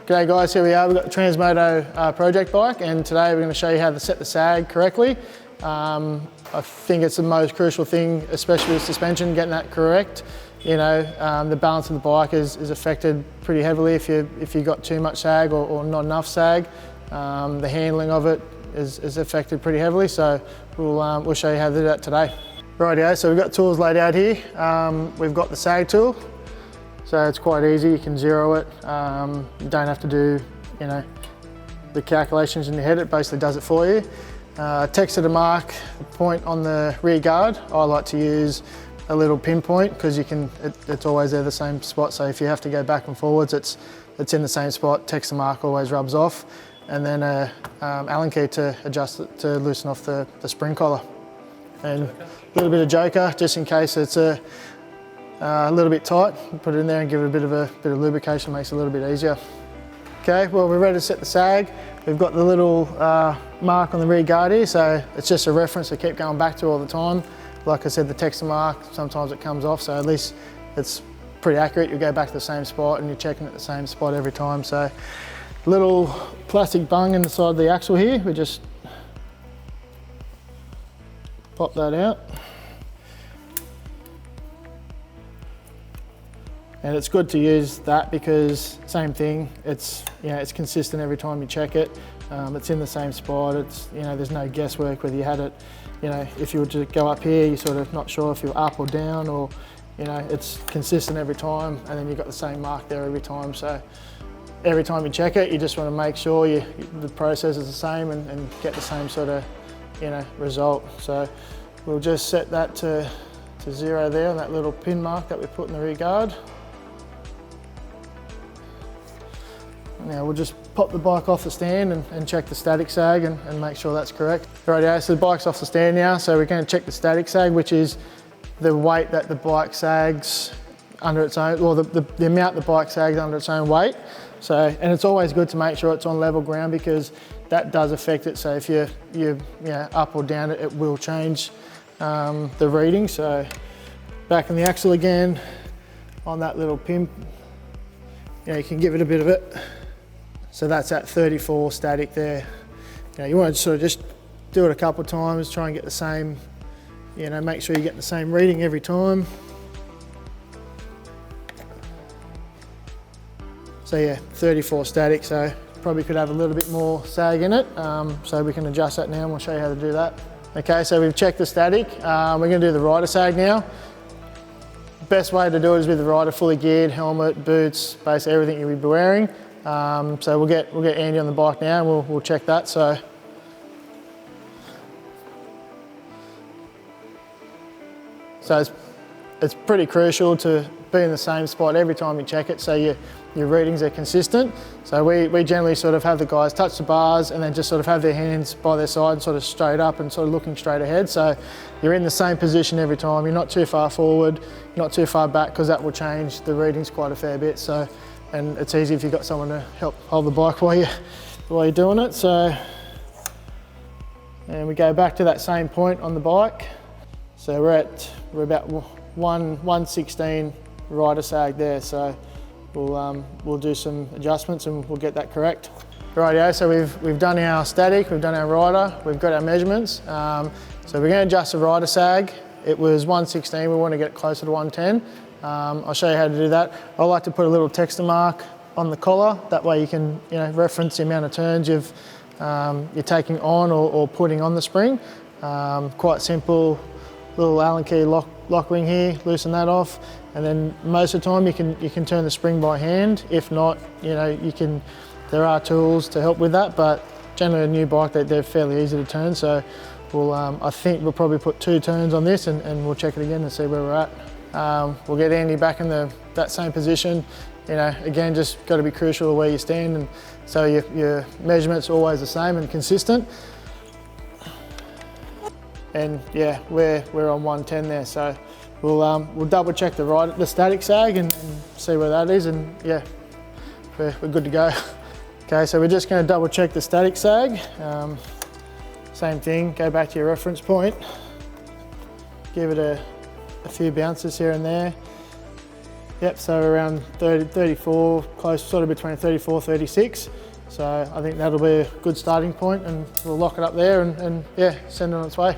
G'day guys, here we are. We've got the Transmoto project bike, and today we're going to show you how to set the sag correctly. I think it's the most crucial thing, especially with suspension, getting that correct. You know, the balance of the bike is affected pretty heavily if you got too much sag or not enough sag. The handling of it is affected pretty heavily, so we'll show you how to do that today. Rightio, so we've got tools laid out here. We've got the Sag Tool. So it's quite easy, you can zero it. You don't have to do, you know, the calculations in your head, it basically does it for you. Text to mark point on the rear guard. I like to use a little pinpoint because it's always there, the same spot. So if you have to go back and forwards, it's in the same spot. Text to mark always rubs off. And then a Allen key to adjust it, to loosen off the spring collar. And a little bit of joker, just in case it's a little bit tight, put it in there and give it a bit of lubrication, makes it a little bit easier. Okay, well we're ready to set the sag. We've got the little mark on the rear guard here, so it's just a reference to keep going back to all the time. Like I said, the text mark, sometimes it comes off, so at least it's pretty accurate. You go back to the same spot and you're checking at the same spot every time. So little plastic bung in the side of the axle here, we just pop that out. And it's good to use that because same thing, it's consistent every time you check it. It's in the same spot. It's, you know, there's no guesswork whether you had it. You know, if you were to go up here, you're sort of not sure if you're up or down, or, you know, it's consistent every time, and then you've got the same mark there every time. So every time you check it, you just want to make sure the process is the same and get the same sort of, you know, result. So we'll just set that to 0 there on that little pin mark that we put in the rear guard. Now we'll just pop the bike off the stand and check the static sag and make sure that's correct. Rightio, so the bike's off the stand now, so we're going to check the static sag, which is the weight that the bike sags under its own, or the amount the bike sags under its own weight. So, and it's always good to make sure it's on level ground because that does affect it. So if you're up or down, it will change the reading. So back in the axle again, on that little pin, you can give it a bit of it. So that's at 34 static there. You want to sort of just do it a couple of times, try and get the same, make sure you get the same reading every time. So yeah, 34 static, so probably could have a little bit more sag in it. So we can adjust that now and we'll show you how to do that. Okay, so we've checked the static. We're going to do the rider sag now. Best way to do it is with the rider fully geared, helmet, boots, basically everything you'll be wearing. So we'll get Andy on the bike now and we'll check that. So it's pretty crucial to be in the same spot every time you check it, so your readings are consistent. So we generally sort of have the guys touch the bars and then just sort of have their hands by their side, sort of straight up and sort of looking straight ahead. So you're in the same position every time. You're not too far forward, not too far back, because that will change the readings quite a fair bit. So, and it's easy if you've got someone to help hold the bike while you're doing it. So, and we go back to that same point on the bike. So we're about 116 rider sag there. So we'll do some adjustments and we'll get that correct. Rightio, so we've done our static, we've done our rider, we've got our measurements. So we're going to adjust the rider sag. It was 116, we want to get it closer to 110. I'll show you how to do that. I like to put a little texture mark on the collar. That way you can reference the amount of turns you're taking on or putting on the spring. Quite simple, little Allen key lock ring here, loosen that off. And then most of the time you can turn the spring by hand. If not, there are tools to help with that, but generally a new bike, they're fairly easy to turn. So I think we'll probably put 2 turns on this and we'll check it again and see where we're at. We'll get Andy back in that same position. Again, just got to be crucial where you stand, and so your measurements are always the same and consistent. And yeah, we're on 110 there, so we'll double check the static sag and see where that is, and yeah, we're good to go. Okay, so we're just going to double check the static sag. Same thing, go back to your reference point, give it a a few bounces here and there. Yep, so around 30, 34, close, sort of between 34, 36. So I think that'll be a good starting point, and we'll lock it up there and yeah, send it on its way.